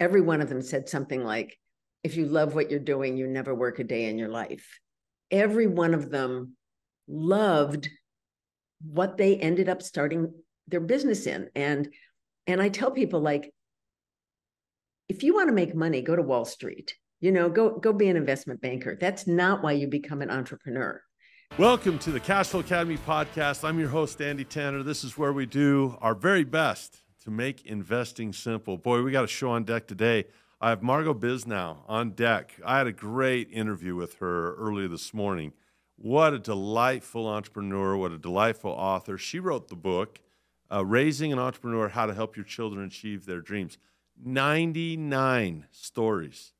every one of them said something like, if you love what you're doing, you never work a day in your life. Every one of them loved what they ended up starting their business in. And I tell people, like, if you want to make money, go to Wall Street. Go be an investment banker. That's not why you become an entrepreneur. Welcome to the Cashflow Academy podcast. I'm your host, Andy Tanner. This is where we do our very best to make investing simple. Boy, we got a show on deck today. I have Margot Bisnow on deck. I had a great interview with her earlier this morning. What a delightful entrepreneur. What a delightful author. She wrote the book, Raising an Entrepreneur, How to Help Your Children Achieve Their Dreams. 99 stories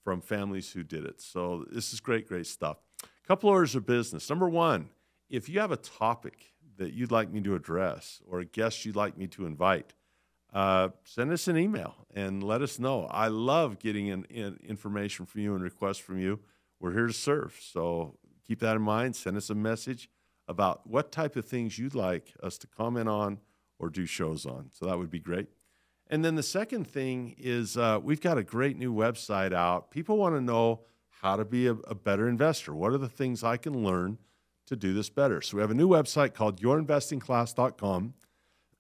from families who did it. So this is great, great stuff. A couple orders of business. Number one, if you have a topic that you'd like me to address or a guest you'd like me to invite, send us an email and let us know. I love getting information from you and requests from you. We're here to serve. So keep that in mind. Send us a message about what type of things you'd like us to comment on or do shows on. So that would be great. And then the second thing is we've got a great new website out. People want to know how to be a better investor. What are the things I can learn to do this better? So we have a new website called yourinvestingclass.com.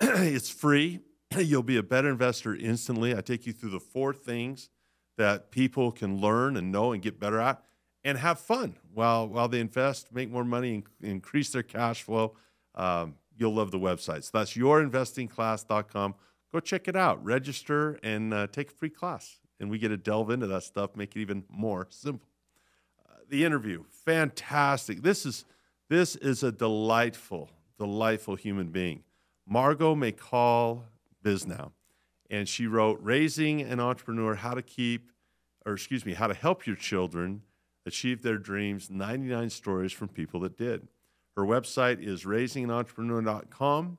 It's free. You'll be a better investor instantly. I take you through the 4 things that people can learn and know and get better at and have fun while they invest, make more money, and increase their cash flow. You'll love the website. So that's yourinvestingclass.com. Go check it out, register, and take a free class. And we get to delve into that stuff, make it even more simple. The interview, fantastic. This is a delightful human being. Margot Machol Bisnow. And she wrote Raising an Entrepreneur, How to Help Your Children Achieve Their Dreams, 99 Stories from People That Did. Her website is raisinganentrepreneur.com.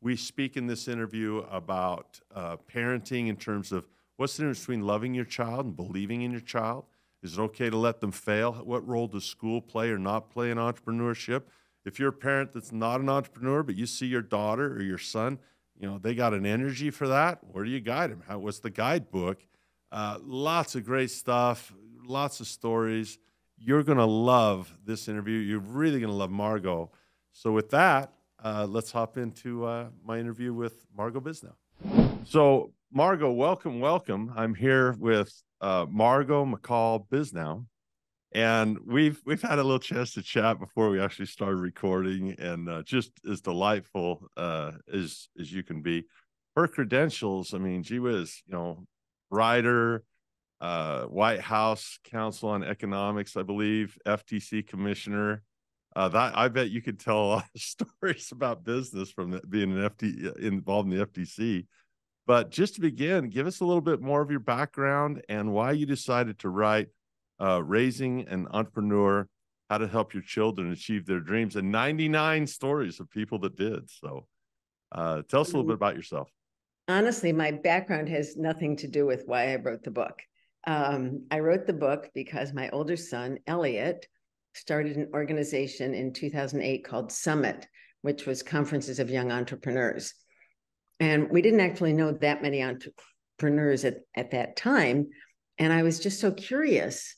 We speak in this interview about parenting in terms of what's the difference between loving your child and believing in your child. Is it okay to let them fail? What role does school play or not play in entrepreneurship? If you're a parent that's not an entrepreneur, but you see your daughter or your son, they got an energy for that, where do you guide them? What's the guidebook? Lots of great stuff, lots of stories. You're going to love this interview. You're really going to love Margot. So with that, let's hop into my interview with Margot Bisnow. So Margot, welcome. I'm here with Margot Machol Bisnow, and we've had a little chance to chat before we actually started recording, and just as delightful as you can be. Her credentials, I mean, gee whiz, writer, White House Council on Economics, I believe, FTC commissioner. That I bet you could tell a lot of stories about business from being involved in the FTC. But just to begin, give us a little bit more of your background and why you decided to write Raising an Entrepreneur, How to Help Your Children Achieve Their Dreams, and 99 stories of people that did. So tell us a little bit about yourself. Honestly, my background has nothing to do with why I wrote the book. I wrote the book because my older son, Elliot, started an organization in 2008 called Summit, which was Conferences of Young Entrepreneurs. And we didn't actually know that many entrepreneurs at that time. And I was just so curious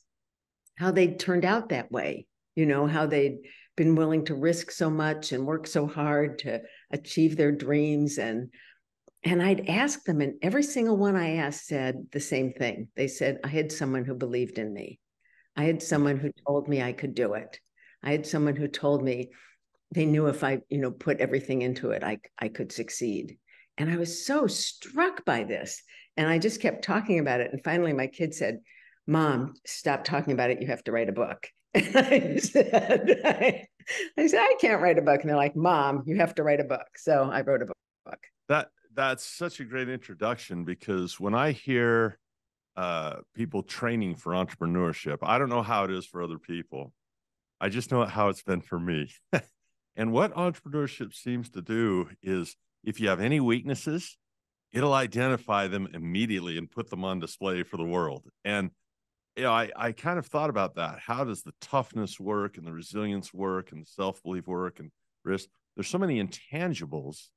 how they'd turned out that way, how they'd been willing to risk so much and work so hard to achieve their dreams. And I'd ask them, and every single one I asked said the same thing. They said, I had someone who believed in me. I had someone who told me I could do it. I had someone who told me they knew if I, put everything into it, I could succeed. And I was so struck by this. And I just kept talking about it. And finally, my kid said, Mom, stop talking about it. You have to write a book. And I said, I can't write a book. And they're like, Mom, you have to write a book. So I wrote a book. That's such a great introduction, because when I hear people training for entrepreneurship, I don't know how it is for other people. I just know how it's been for me. And what entrepreneurship seems to do is, if you have any weaknesses, it'll identify them immediately and put them on display for the world. And I kind of thought about that. How does the toughness work and the resilience work and the self-belief work and risk? There's so many intangibles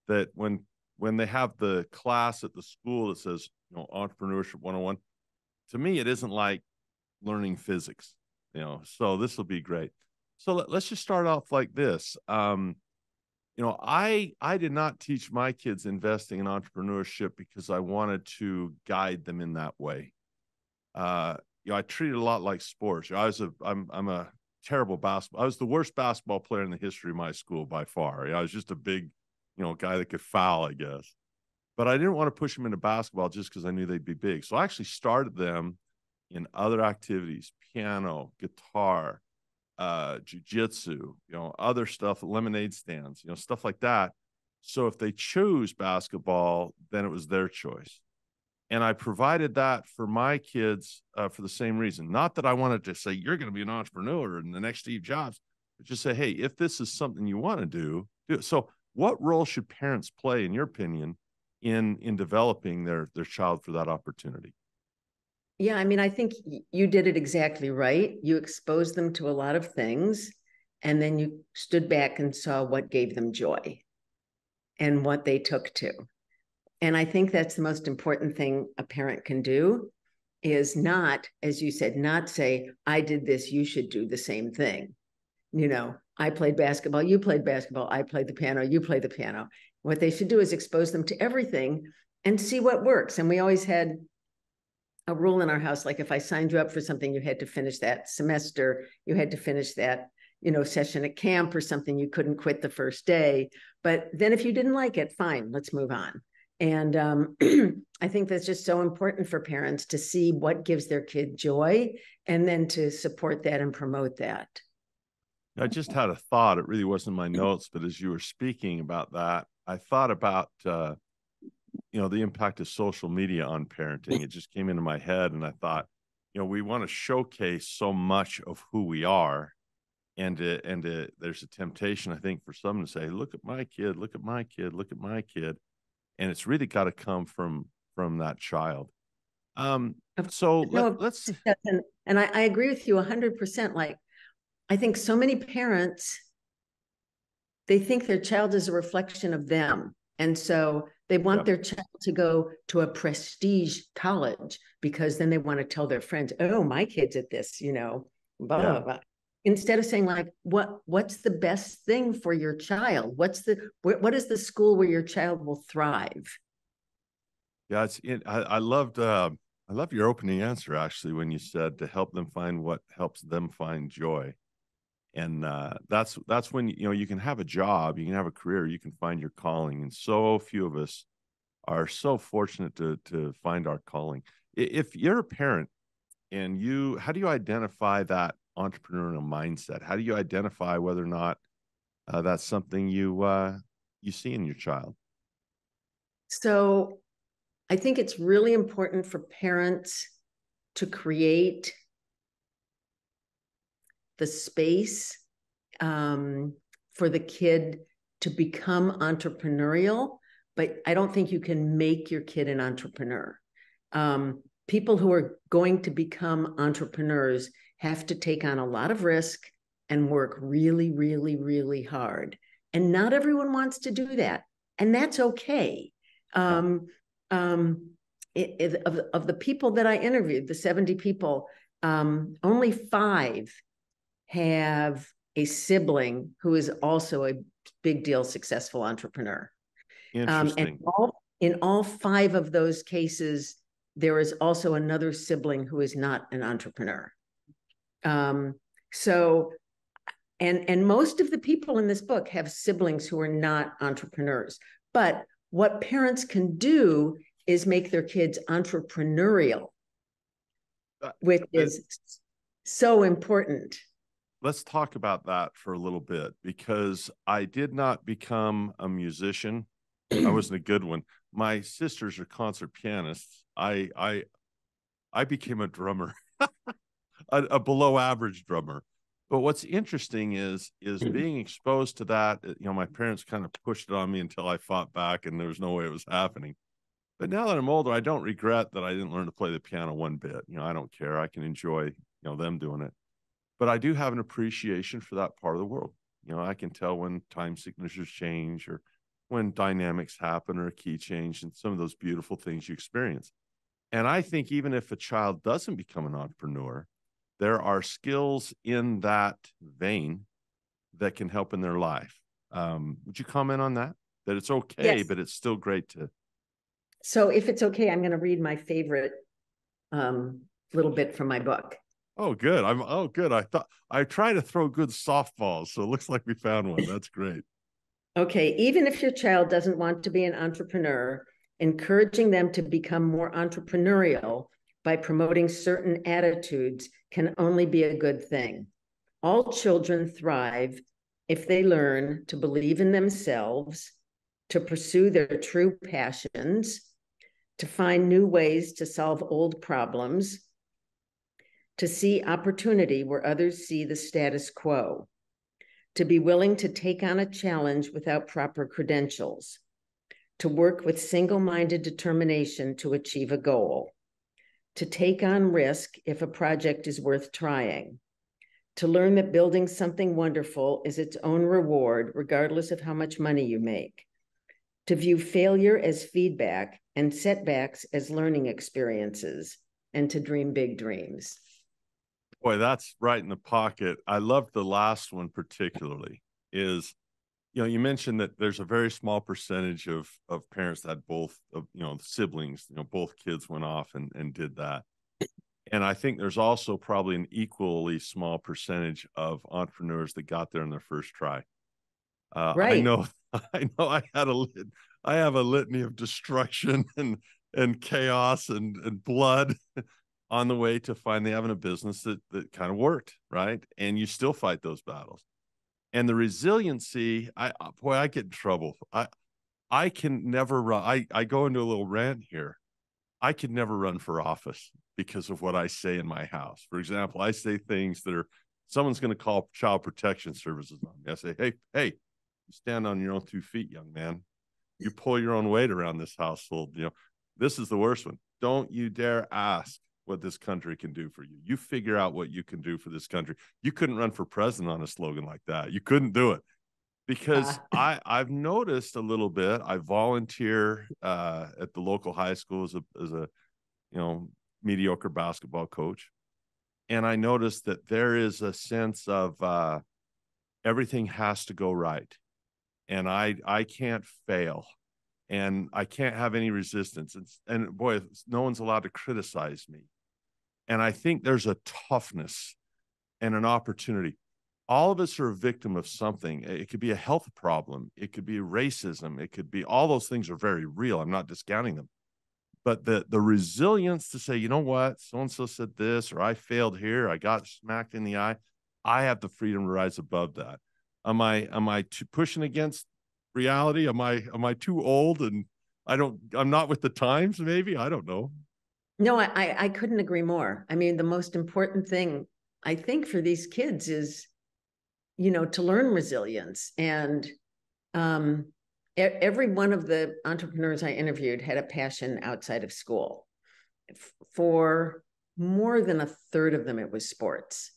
that when when they have the class at the school that says, entrepreneurship 101, to me, it isn't like learning physics, so this will be great. So let's just start off like this. I did not teach my kids investing in entrepreneurship because I wanted to guide them in that way. I treat it a lot like sports. I'm a terrible basketball. I was the worst basketball player in the history of my school by far. I was just a big, guy that could foul, I guess. But I didn't want to push them into basketball just because I knew they'd be big. So I actually started them in other activities: piano, guitar, jujitsu, other stuff, lemonade stands, stuff like that. So if they chose basketball, then it was their choice. And I provided that for my kids for the same reason. Not that I wanted to say, you're going to be an entrepreneur and the next Steve Jobs, but just say, hey, if this is something you want to do it. So what role should parents play, in your opinion, in developing their child for that opportunity? Yeah, I mean, I think you did it exactly right. You exposed them to a lot of things, and then you stood back and saw what gave them joy and what they took to. And I think that's the most important thing a parent can do, is not, as you said, not say, I did this, you should do the same thing. I played basketball, you played basketball, I played the piano, you played the piano. What they should do is expose them to everything and see what works. And we always had a rule in our house, like if I signed you up for something, you had to finish that semester, you had to finish that, session at camp or something. You couldn't quit the first day. But then if you didn't like it, fine, let's move on. And I think that's just so important for parents to see what gives their kid joy and then to support that and promote that. I just had a thought. It really wasn't in my notes, but as you were speaking about that, I thought about, the impact of social media on parenting. It just came into my head, and I thought, we want to showcase so much of who we are. And there's a temptation, I think, for some to say, look at my kid, look at my kid, look at my kid. And it's really got to come from that child. So let's. And I agree with you 100%. Like, I think so many parents, they think their child is a reflection of them. And so they want their child to go to a prestige college because then they want to tell their friends, oh, my kid's at this, blah, blah, blah. Instead of saying, like, what's the best thing for your child? What is the school where your child will thrive? Yeah, I loved your opening answer, actually, when you said to help them find what helps them find joy. And that's when you can have a job, you can have a career, you can find your calling. And so few of us are so fortunate to find our calling. If you're a parent and how do you identify that entrepreneurial mindset? How do you identify whether or not that's something you see in your child? So I think it's really important for parents to create the space for the kid to become entrepreneurial, but I don't think you can make your kid an entrepreneur. People who are going to become entrepreneurs have to take on a lot of risk and work really, really, really hard. And not everyone wants to do that. And that's okay. Of the people that I interviewed, the 70 people, only 5 have a sibling who is also a big deal successful entrepreneur. Interesting. And in all 5 of those cases, there is also another sibling who is not an entrepreneur. So most of the people in this book have siblings who are not entrepreneurs. But what parents can do is make their kids entrepreneurial, which is so important. Let's talk about that for a little bit, because I did not become a musician. I wasn't a good one. My sisters are concert pianists. I became a drummer, a below average drummer. But what's interesting is being exposed to that. My parents kind of pushed it on me until I fought back, and there was no way it was happening. But now that I'm older, I don't regret that I didn't learn to play the piano one bit. I don't care. I can enjoy, them doing it. But I do have an appreciation for that part of the world. I can tell when time signatures change, or when dynamics happen or a key change and some of those beautiful things you experience. And I think even if a child doesn't become an entrepreneur, there are skills in that vein that can help in their life. Would you comment on that? That it's okay, Yes. but it's still great to. So if it's okay, I'm going to read my favorite little bit from my book. Oh, good. Good. I try to throw good softballs, so it looks like we found one. That's great. Okay, even if your child doesn't want to be an entrepreneur, encouraging them to become more entrepreneurial by promoting certain attitudes can only be a good thing. All children thrive if they learn to believe in themselves, to pursue their true passions, to find new ways to solve old problems, to see opportunity where others see the status quo, to be willing to take on a challenge without proper credentials, to work with single-minded determination to achieve a goal, to take on risk if a project is worth trying, to learn that building something wonderful is its own reward, regardless of how much money you make, to view failure as feedback and setbacks as learning experiences, and to dream big dreams. Boy, that's right in the pocket. I love the last one particularly. Is, you mentioned that there's a very small percentage of parents that had both of, siblings, both kids went off and did that. And I think there's also probably an equally small percentage of entrepreneurs that got there in their first try. I Right. know, I have a litany of destruction and chaos and blood on the way to finally having a business that kind of worked, right? And you still fight those battles. And the resiliency, I get in trouble. I can never run. I go into a little rant here. I could never run for office because of what I say in my house. For example, I say things that are, someone's going to call child protection services on me. I say, hey, you stand on your own 2 feet, young man. You pull your own weight around this household. This is the worst one. Don't you dare ask what this country can do for you. You figure out what you can do for this country. You couldn't run for president on a slogan like that. You couldn't do it. Because I've noticed a little bit. I volunteer at the local high school as a mediocre basketball coach, and I noticed that there is a sense of everything has to go right, and I can't fail, and I can't have any resistance, and boy, no one's allowed to criticize me, and I think there's a toughness and an opportunity. All of us are a victim of something. It could be a health problem. It could be racism. It could be, all those things are very real. I'm not discounting them. But the resilience to say, you know what, so-and-so said this, or I failed here, I got smacked in the eye. I have the freedom to rise above that. Am I pushing against reality? Am I too old and I'm not with the times, maybe? I don't know. No, I couldn't agree more. I mean, the most important thing I think for these kids is, to learn resilience. And every one of the entrepreneurs I interviewed had a passion outside of school. For more than a third of them, it was sports.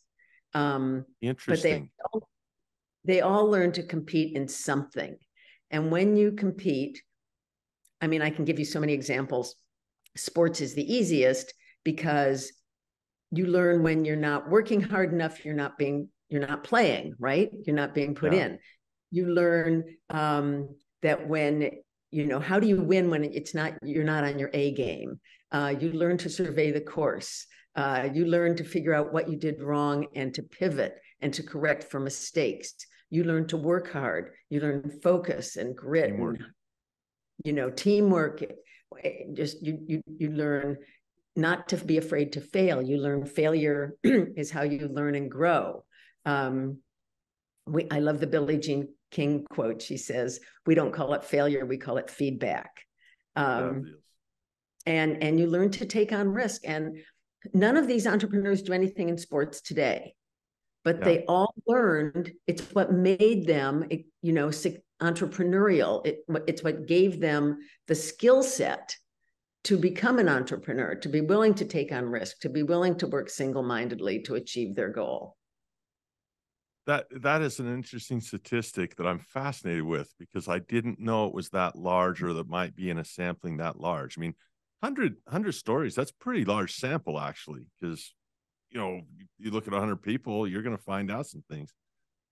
Interesting. But they all learned to compete in something. And when you compete, I mean, I can give you so many examples. Sports is the easiest because you learn when you're not working hard enough, you're not playing, right? You're not being put in. You learn that when, how do you win when you're not on your A game? You learn to survey the course. You learn to figure out what you did wrong and to pivot and to correct for mistakes. You learn to work hard. You learn focus and grit Teamwork. and, teamwork. Just you learn not to be afraid to fail. You learn failure is how you learn and grow. I love the Billie Jean King quote. She says, "We don't call it failure, we call it feedback." And you learn to take on risk. And none of these entrepreneurs do anything in sports today, but they all learned. It's what made them, entrepreneurial. It's what gave them the skill set to become an entrepreneur, to be willing to take on risk, to be willing to work single-mindedly to achieve their goal. That is an interesting statistic that I'm fascinated with, because I didn't know it was that large, or that might be in a sampling that large. I mean, 100 stories, that's a pretty large sample, actually, because, you look at 100 people, you're going to find out some things.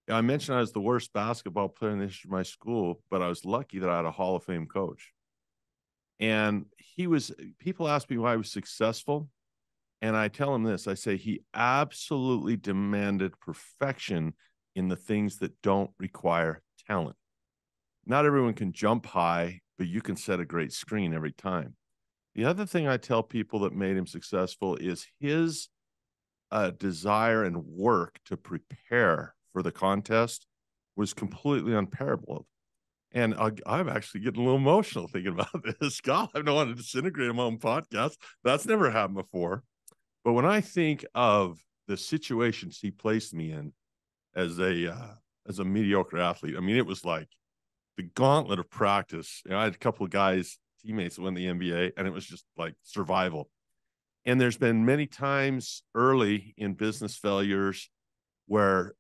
Yeah, I mentioned I was the worst basketball player in the history of my school, but I was lucky that I had a Hall of Fame coach. And people ask me why I was successful. And I tell him this, I say, he absolutely demanded perfection in the things that don't require talent. Not everyone can jump high, but you can set a great screen every time. The other thing I tell people that made him successful is his desire and work to prepare for the contest was completely unparalleled. And I'm actually getting a little emotional thinking about this. God, I don't want to disintegrate my own podcast. That's never happened before. But when I think of the situations he placed me in as a mediocre athlete, I mean, it was like the gauntlet of practice. I had a couple of guys, teammates that won the NBA, and it was just like survival. And there's been many times early in business failures where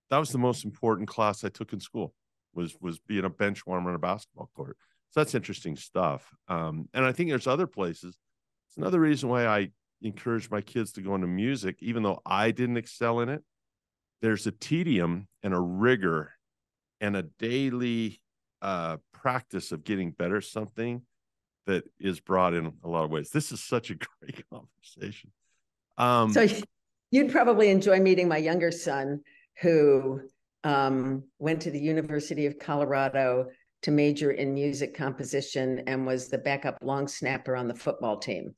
that was the most important class I took in school, was being a bench warmer on a basketball court. So that's interesting stuff. And I think there's other places. It's another reason why I encourage my kids to go into music, even though I didn't excel in it. There's a tedium and a rigor and a daily practice of getting better something that is brought in a lot of ways. This is such a great conversation. So you'd probably enjoy meeting my younger son, who went to the University of Colorado to major in music composition and was the backup long snapper on the football team.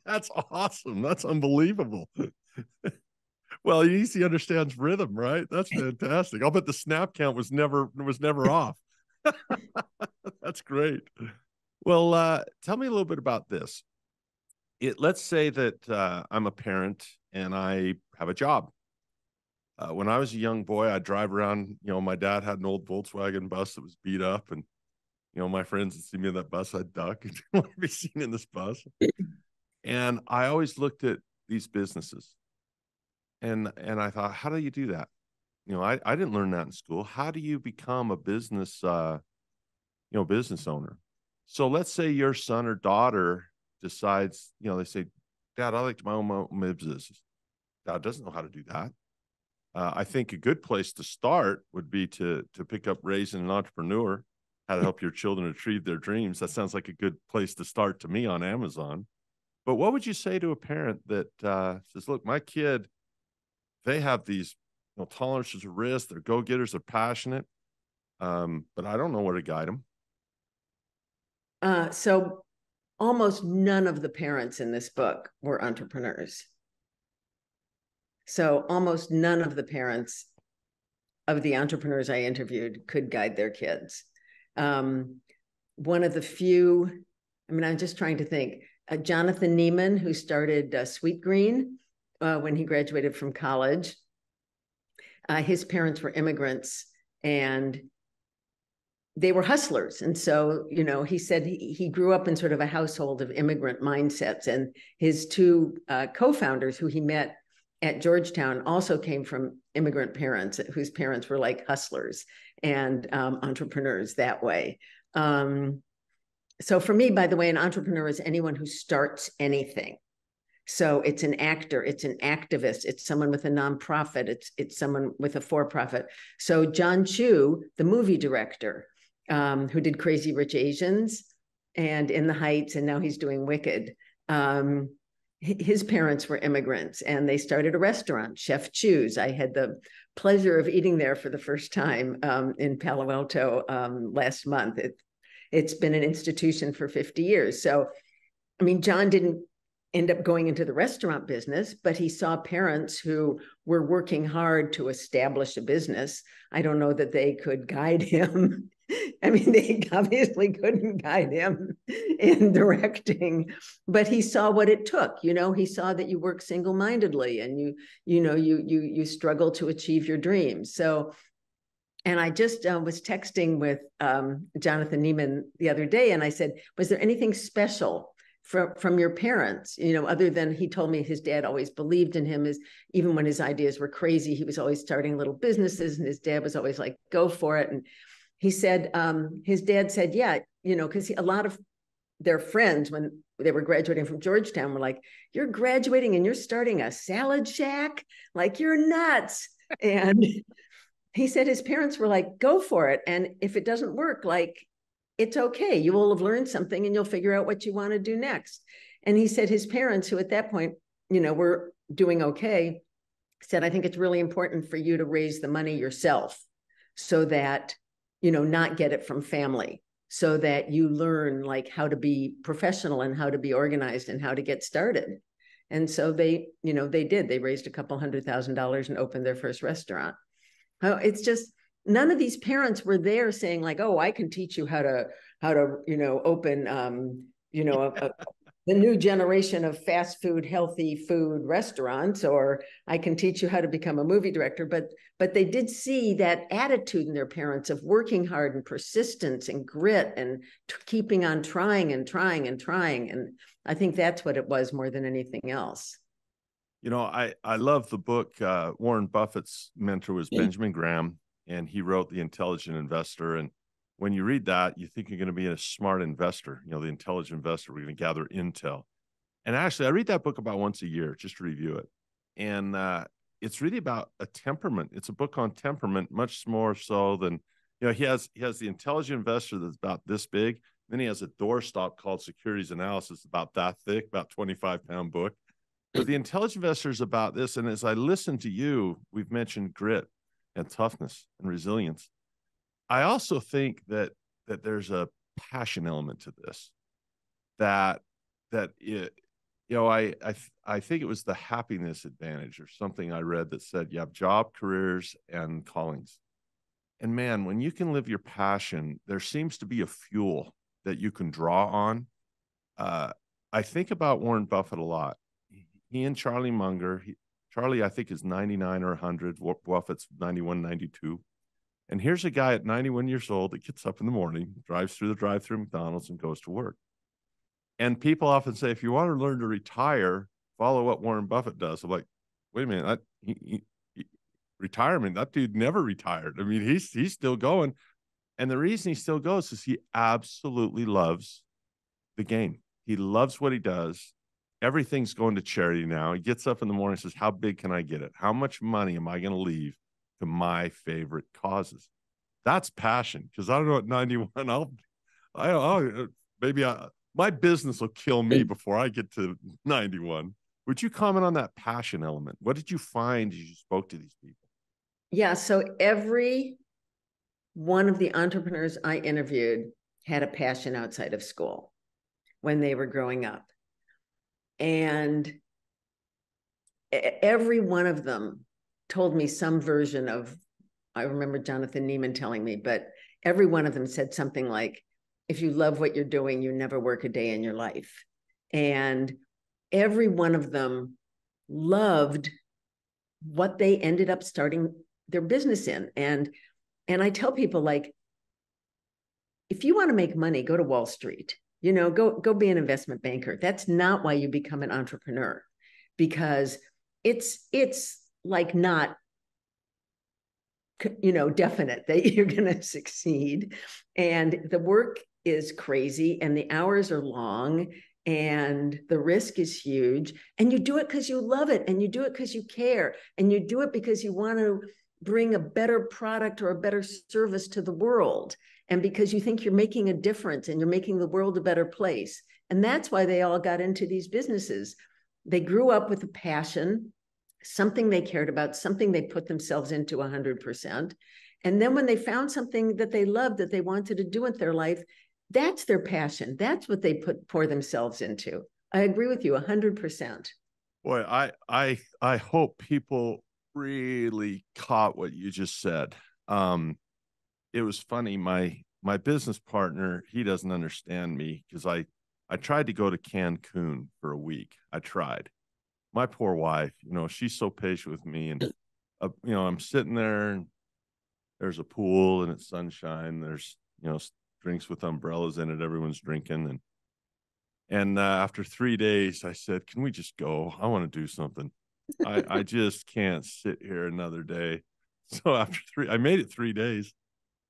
That's awesome. That's unbelievable. Well, he understands rhythm, right? That's fantastic. I'll bet the snap count was never off. That's great. Well, tell me a little bit about this. Let's say that I'm a parent and I have a job. When I was a young boy, I'd drive around. My dad had an old Volkswagen bus that was beat up, and my friends would see me in that bus, I'd duck and didn't want to be seen in this bus. And I always looked at these businesses, and I thought, how do you do that? I didn't learn that in school. How do you become a business business owner? So let's say your son or daughter decides, they say, Dad, I like to own my business. Dad doesn't know how to do that. I think a good place to start would be to pick up Raising an Entrepreneur, How to Help Your Children Achieve Their Dreams. That sounds like a good place to start to me on Amazon. But what would you say to a parent that says, look, my kid, they have these tolerances of risk, they're go-getters, they're passionate, but I don't know where to guide them. So almost none of the parents in this book were entrepreneurs. So almost none of the parents of the entrepreneurs I interviewed could guide their kids. One of the few, I'm just trying to think, Jonathan Neiman, who started Sweet Green when he graduated from college. His parents were immigrants and they were hustlers. And so, he said he grew up in sort of a household of immigrant mindsets. And his two co-founders who he met at Georgetown also came from immigrant parents whose parents were like hustlers and entrepreneurs that way. So for me, by the way, an entrepreneur is anyone who starts anything. So it's an actor, it's an activist, it's someone with a nonprofit, it's someone with a for-profit. So John Chu, the movie director, who did Crazy Rich Asians and In the Heights, and now he's doing Wicked. His parents were immigrants and they started a restaurant, Chef Chu's. I had the pleasure of eating there for the first time in Palo Alto last month. It's been an institution for 50 years. So, John didn't end up going into the restaurant business, but he saw parents who were working hard to establish a business. I don't know that they could guide him. They obviously couldn't guide him in directing, but he saw what it took. He saw that you work single-mindedly and you struggle to achieve your dreams. So, and I just was texting with Jonathan Neiman the other day, and I said, was there anything special from your parents, other than he told me his dad always believed in him, is even when his ideas were crazy, he was always starting little businesses and his dad was always like, go for it. And he said, his dad said, yeah, because a lot of their friends, when they were graduating from Georgetown, were like, you're graduating and you're starting a salad shack? Like, you're nuts. And he said his parents were like, go for it. And if it doesn't work, like, it's okay. You will have learned something and you'll figure out what you want to do next. And he said his parents, who at that point, were doing okay, said, I think it's really important for you to raise the money yourself so that, not get it from family, so that you learn like how to be professional and how to be organized and how to get started. And so they did. They raised a couple $100,000 and opened their first restaurant. It's just, none of these parents were there saying like, oh, I can teach you how to open the new generation of fast food, healthy food restaurants, or I can teach you how to become a movie director. But they did see that attitude in their parents of working hard and persistence and grit and keeping on trying and trying and trying. And I think that's what it was more than anything else. I love the book. Warren Buffett's mentor was Benjamin Graham, and he wrote The Intelligent Investor. And when you read that, you think you're going to be a smart investor, the intelligent investor. We're going to gather intel. And actually, I read that book about once a year just to review it. And it's really about a temperament. It's a book on temperament, much more so than, he has The Intelligent Investor that's about this big. Then he has a doorstop called Securities Analysis, about that thick, about 25-pound book. But The Intelligent Investor is about this. And as I listen to you, we've mentioned grit and toughness and resilience. I also think that there's a passion element to this, that it, I think it was the happiness advantage or something I read that said you have job, careers, and callings. And man, when you can live your passion, there seems to be a fuel that you can draw on. I think about Warren Buffett a lot. He and Charlie Munger, Charlie, I think, is 99 or 100. Buffett's 91, 92. And here's a guy at 91 years old that gets up in the morning, drives through the drive-through McDonald's, and goes to work. And people often say, if you want to learn to retire, follow what Warren Buffett does. I'm like, wait a minute, retirement, that dude never retired. I mean, he's still going. And the reason he still goes is he absolutely loves the game. He loves what he does. Everything's going to charity now. He gets up in the morning and says, how big can I get it? How much money am I going to leave to my favorite causes? That's passion. Because I don't know, at 91, my business will kill me before I get to 91. Would you comment on that passion element? What did you find as you spoke to these people? Yeah. So every one of the entrepreneurs I interviewed had a passion outside of school when they were growing up. And every one of them told me some version of, I remember Jonathan Neiman telling me, but every one of them said something like, if you love what you're doing, you never work a day in your life. And every one of them loved what they ended up starting their business in. And I tell people, like, if you want to make money, go to Wall Street. Go be an investment banker. That's not why you become an entrepreneur, because it's like not, definite that you're going to succeed. And the work is crazy and the hours are long and the risk is huge. And you do it because you love it, and you do it because you care, and you do it because you want to bring a better product or a better service to the world, and because you think you're making a difference and you're making the world a better place. And that's why they all got into these businesses. They grew up with a passion, something they cared about, something they put themselves into 100%. And then when they found something that they loved, that they wanted to do with their life, that's their passion. That's what they pour themselves into. I agree with you 100%. Boy, I hope people really caught what you just said. It was funny. My business partner, he doesn't understand me because I tried to go to Cancun for a week. I tried. My poor wife, she's so patient with me, and I'm sitting there, and there's a pool and it's sunshine. There's drinks with umbrellas in it. Everyone's drinking, and And after 3 days, I said, "Can we just go? I want to do something. I just can't sit here another day." So after I made it 3 days,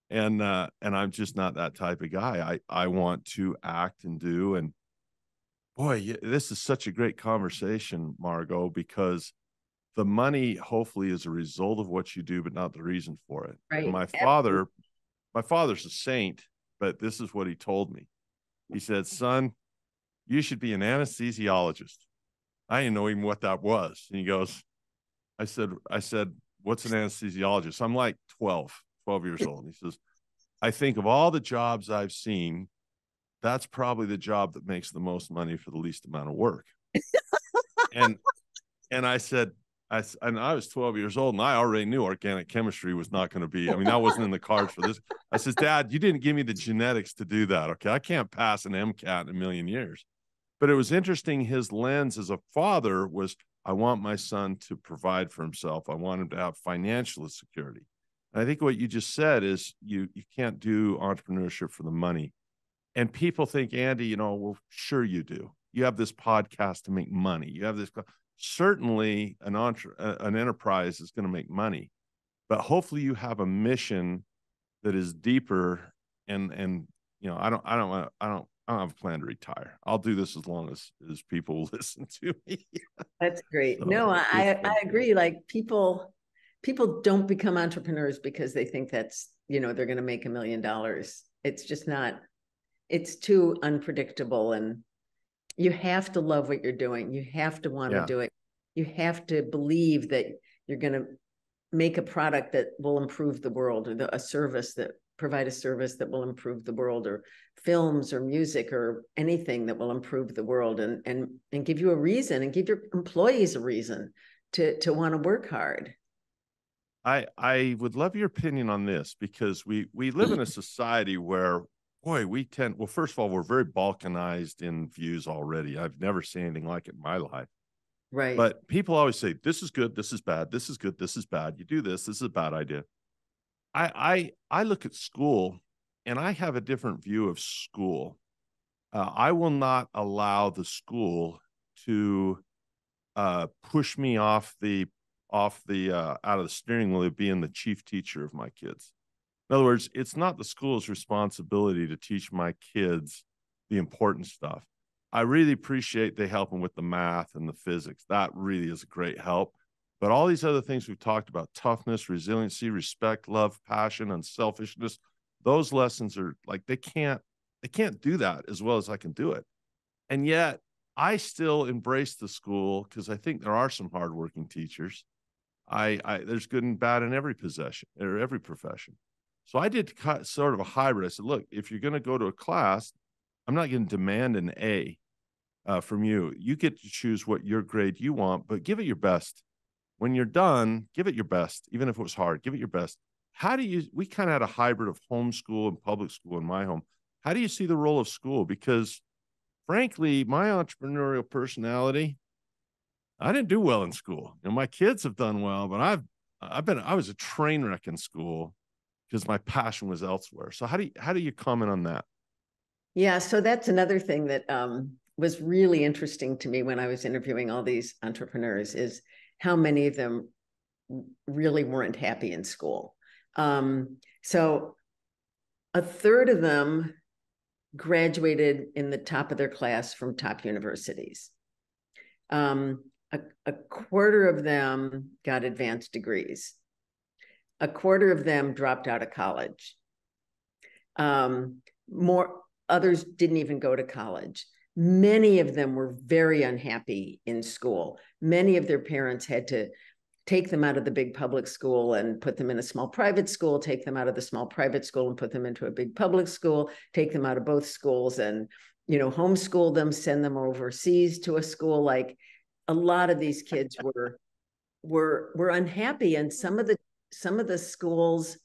and I'm just not that type of guy. I want to act and do. And boy, this is such a great conversation, Margot, because the money hopefully is a result of what you do, but not the reason for it. And Right. my father's a saint, but this is what he told me. He said, "Son, you should be an anesthesiologist." I didn't know even what that was. And he goes, I said, "What's an anesthesiologist?" I'm like 12 years old. And he says, "I think of all the jobs I've seen, that's probably the job that makes the most money for the least amount of work." And I said, and I was 12 years old, and I already knew organic chemistry was not going to be. I mean, that wasn't in the cards for this. I says, "Dad, you didn't give me the genetics to do that. Okay, I can't pass an MCAT in a million years." But it was interesting. His lens as a father was, I want my son to provide for himself. I want him to have financial security. And I think what you just said is you can't do entrepreneurship for the money. And people think, Andy, well, sure you do. You have this podcast to make money. You have this. Certainly, an enterprise is going to make money, but hopefully, you have a mission that is deeper. And I don't have a plan to retire. I'll do this as long as people will listen to me. That's great. So No, it's I agree. Like people don't become entrepreneurs because they think that's, they're going to make $1 million. It's just not, it's too unpredictable. And you have to love what you're doing. You have to want to do it. You have to believe that you're going to make a product that will improve the world, or provide a service that will improve the world, or films or music or anything that will improve the world, and give you a reason, and give your employees a reason to want to work hard. I would love your opinion on this, because we live in a society where, boy, well, first of all, we're very balkanized in views already. I've never seen anything like it in my life. Right. But people always say, this is good, this is bad, this is good, this is bad. You do this is a bad idea. I look at school, and I have a different view of school. I will not allow the school to push me out of the steering wheel of being the chief teacher of my kids. In other words, it's not the school's responsibility to teach my kids the important stuff. I really appreciate they help them with the math and the physics. That really is a great help. But all these other things we've talked about, toughness, resiliency, respect, love, passion, unselfishness, those lessons are like, they can't do that as well as I can do it. And yet I still embrace the school, because I think there are some hardworking teachers. There's good and bad in every possession or every profession. So I did sort of a hybrid. I said, look, if you're going to go to a class, I'm not going to demand an A from you. You get to choose what your grade you want, but give it your best. When you're done, give it your best. Even if it was hard, give it your best. We kind of had a hybrid of homeschool and public school in my home. How do you see the role of school? Because frankly, my entrepreneurial personality, I didn't do well in school. My kids have done well, but I was a train wreck in school because my passion was elsewhere. So how do you comment on that? Yeah, so that's another thing that was really interesting to me when I was interviewing all these entrepreneurs, is how many of them really weren't happy in school. So a third of them graduated in the top of their class from top universities. A quarter of them got advanced degrees. A quarter of them dropped out of college. Others didn't even go to college. Many of them were very unhappy in school. Many of their parents had to take them out of the big public school and put them in a small private school, take them out of the small private school and put them into a big public school, take them out of both schools and, homeschool them, send them overseas to a school. Like, a lot of these kids were unhappy, and some of the schools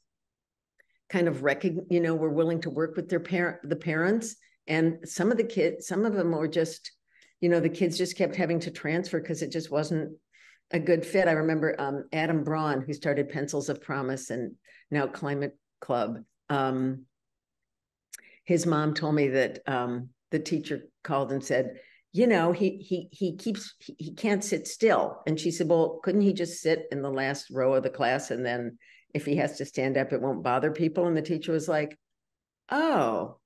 kind of were willing to work with the parents, and some of them were just, the kids just kept having to transfer because it just wasn't a good fit. I remember Adam Braun, who started Pencils of Promise and now Climate Club. His mom told me that the teacher called and said, he can't sit still. And she said, well, couldn't he just sit in the last row of the class? And then if he has to stand up, it won't bother people. And the teacher was like, oh,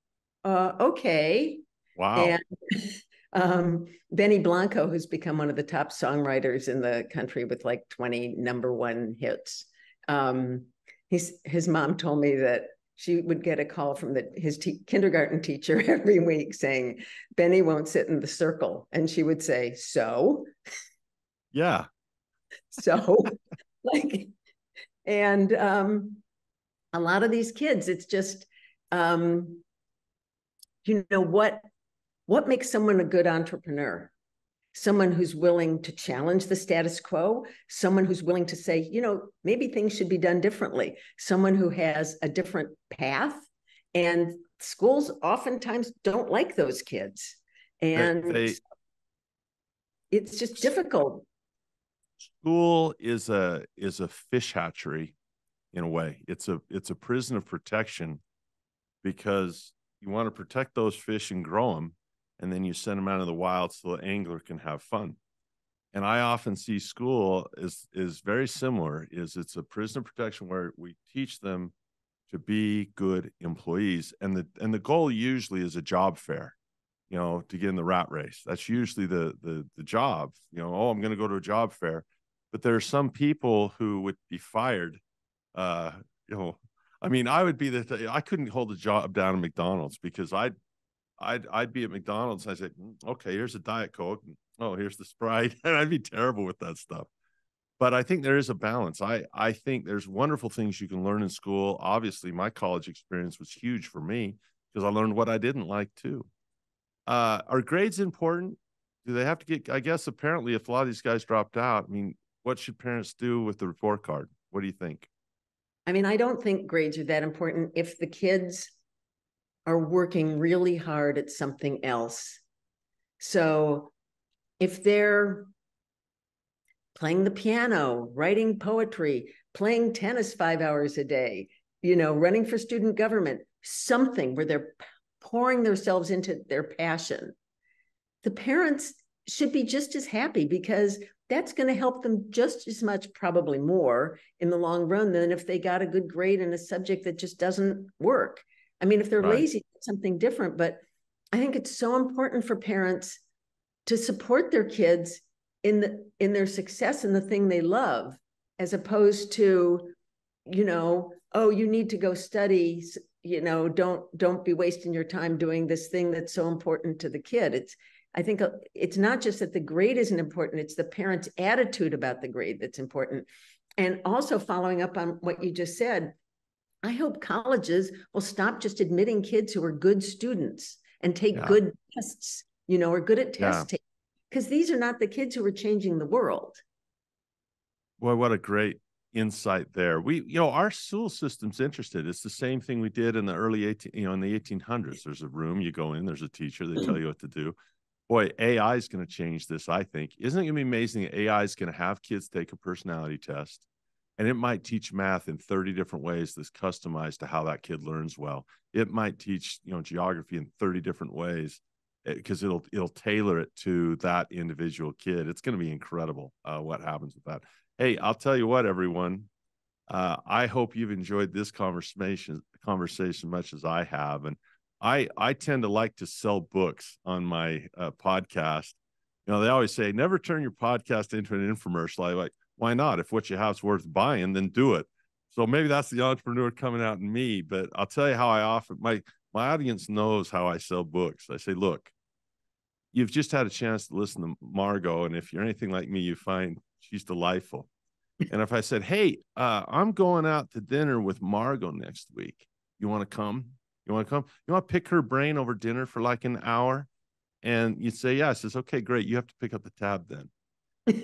okay. Wow. And Benny Blanco, who's become one of the top songwriters in the country with like 20 number one hits. His mom told me that she would get a call from his kindergarten teacher every week saying, Benny won't sit in the circle. And she would say, so? Yeah. So, like, and a lot of these kids, it's just, what makes someone a good entrepreneur? Someone who's willing to challenge the status quo, someone who's willing to say, maybe things should be done differently, someone who has a different path. And schools oftentimes don't like those kids. And it's just difficult. School is a fish hatchery in a way. It's a prison of protection, because you want to protect those fish and grow them, and then you send them out in the wild so the angler can have fun. And I often see school is very similar. It's a prison of protection where we teach them to be good employees, and the goal usually is a job fair, to get in the rat race. That's usually the job. I'm going to go to a job fair. But there are some people who would be fired. I mean, I couldn't hold a job down at McDonald's, because I'd be at McDonald's and I said, okay, here's a Diet Coke. Oh, here's the Sprite. And I'd be terrible with that stuff. But I think there is a balance. I think there's wonderful things you can learn in school. Obviously, my college experience was huge for me, because I learned what I didn't like too. Are grades important? Do they have to get, I guess, apparently, if a lot of these guys dropped out, I mean, what should parents do with the report card? What do you think? I mean, I don't think grades are that important if the kids are working really hard at something else. So if they're playing the piano, writing poetry, playing tennis 5 hours a day, running for student government, something where they're pouring themselves into their passion, the parents should be just as happy, because that's going to help them just as much, probably more in the long run, than if they got a good grade in a subject that just doesn't work. I mean, if they're lazy, it's something different. But I think it's so important for parents to support their kids in their success in the thing they love, as opposed to, oh, you need to go study, don't be wasting your time doing this thing that's so important to the kid. I think it's not just that the grade isn't important, it's the parent's attitude about the grade that's important. And also, following up on what you just said, I hope colleges will stop just admitting kids who are good students and take good tests, or good at test taking, because these are not the kids who are changing the world. Boy, what a great insight there. Our school system's interested. It's the same thing we did in the early in the 1800s. There's a room, you go in, there's a teacher, they tell you what to do. Boy, AI is going to change this, I think. Isn't it going to be amazing that AI is going to have kids take a personality test, and it might teach math in 30 different ways that's customized to how that kid learns well. It might teach, geography in 30 different ways, because it'll tailor it to that individual kid. It's going to be incredible what happens with that. Hey, I'll tell you what, everyone. I hope you've enjoyed this conversation much as I have. And I tend to like to sell books on my podcast. They always say, never turn your podcast into an infomercial. I'm like, why not? If what you have is worth buying, then do it. So maybe that's the entrepreneur coming out in me. But I'll tell you how I offer my audience knows how I sell books. I say, look, you've just had a chance to listen to Margot, and if you're anything like me, you find she's delightful. And if I said, hey, I'm going out to dinner with Margot next week, you want to come? You want to come? You want to pick her brain over dinner for like an hour? And you'd say, yeah. I says, okay, great. You have to pick up the tab then.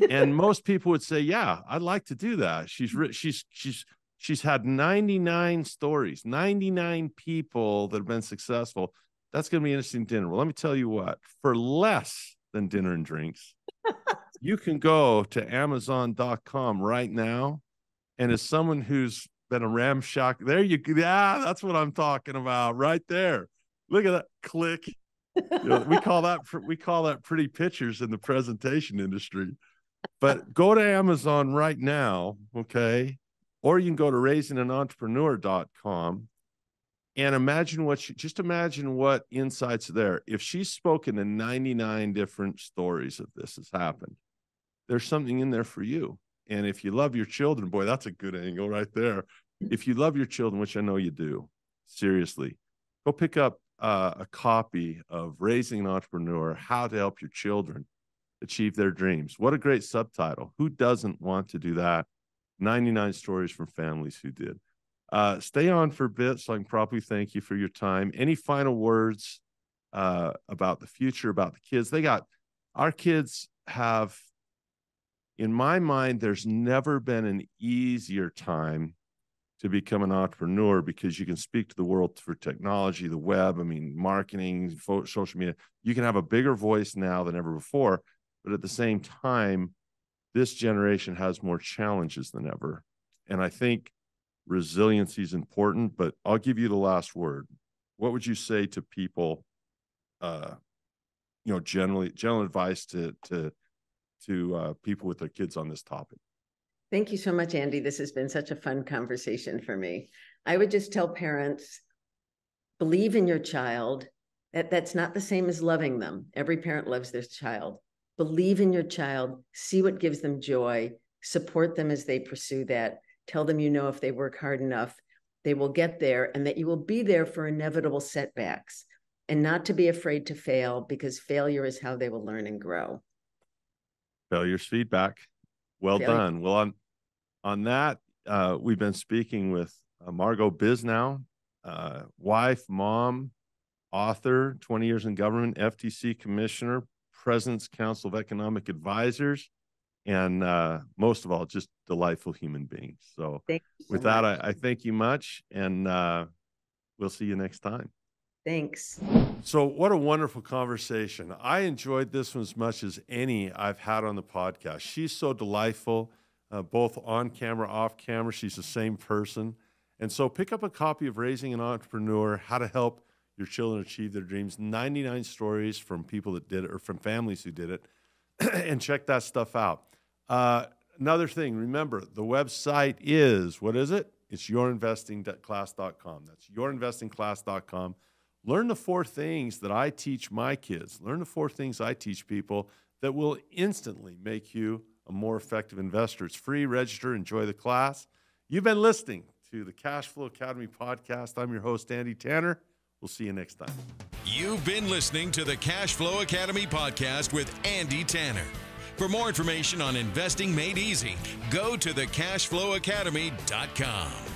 And most people would say, yeah, I'd like to do that. She's had 99 stories, 99 people that have been successful. That's going to be an interesting dinner. Well, let me tell you what, for less than dinner and drinks, you can go to Amazon.com right now. And as someone who's been a ramshackle, there you go. Yeah, that's what I'm talking about right there. Look at that. Click. We call that pretty pictures in the presentation industry. But go to Amazon right now, okay? Or you can go to raisinganentrepreneur.com and imagine what insights are there. If she's spoken to 99 different stories of this has happened, there's something in there for you. And if you love your children, boy, that's a good angle right there. If you love your children, which I know you do, seriously, go pick up a copy of Raising an Entrepreneur, How to Help Your Children Achieve Their Dreams. What a great subtitle. Who doesn't want to do that? 99 stories from families who did. Stay on for a bit so I can properly thank you for your time. Any final words about the future, about the kids? Our kids have, in my mind, there's never been an easier time to become an entrepreneur because you can speak to the world for technology, the web, marketing, social media. You can have a bigger voice now than ever before, but at the same time, this generation has more challenges than ever. And I think resiliency is important, but I'll give you the last word. What would you say to people, general advice to people with their kids on this topic? Thank you so much, Andy. This has been such a fun conversation for me. I would just tell parents, believe in your child. That's not the same as loving them. Every parent loves their child. Believe in your child, see what gives them joy, support them as they pursue that. Tell them, if they work hard enough, they will get there, and that you will be there for inevitable setbacks, and not to be afraid to fail, because failure is how they will learn and grow. Failure's feedback. Well done. Well, on that, we've been speaking with Margot Bisnow, wife, mom, author, 20 years in government, FTC commissioner, President's Council of Economic Advisors, and most of all, just delightful human being. So with that, I thank you much, and we'll see you next time. Thanks. So what a wonderful conversation. I enjoyed this one as much as any I've had on the podcast. She's so delightful, both on camera, off camera. She's the same person. And so pick up a copy of Raising an Entrepreneur, How to Help Your Children Achieve Their Dreams, 99 stories from people that did it, or from families who did it, and check that stuff out. Another thing, remember, the website is, what is it? It's yourinvestingclass.com. That's yourinvestingclass.com. Learn the 4 things that I teach my kids. Learn the 4 things I teach people that will instantly make you a more effective investor. It's free. Register. Enjoy the class. You've been listening to the Cash Flow Academy podcast. I'm your host, Andy Tanner. We'll see you next time. You've been listening to the Cash Flow Academy podcast with Andy Tanner. For more information on investing made easy, go to thecashflowacademy.com.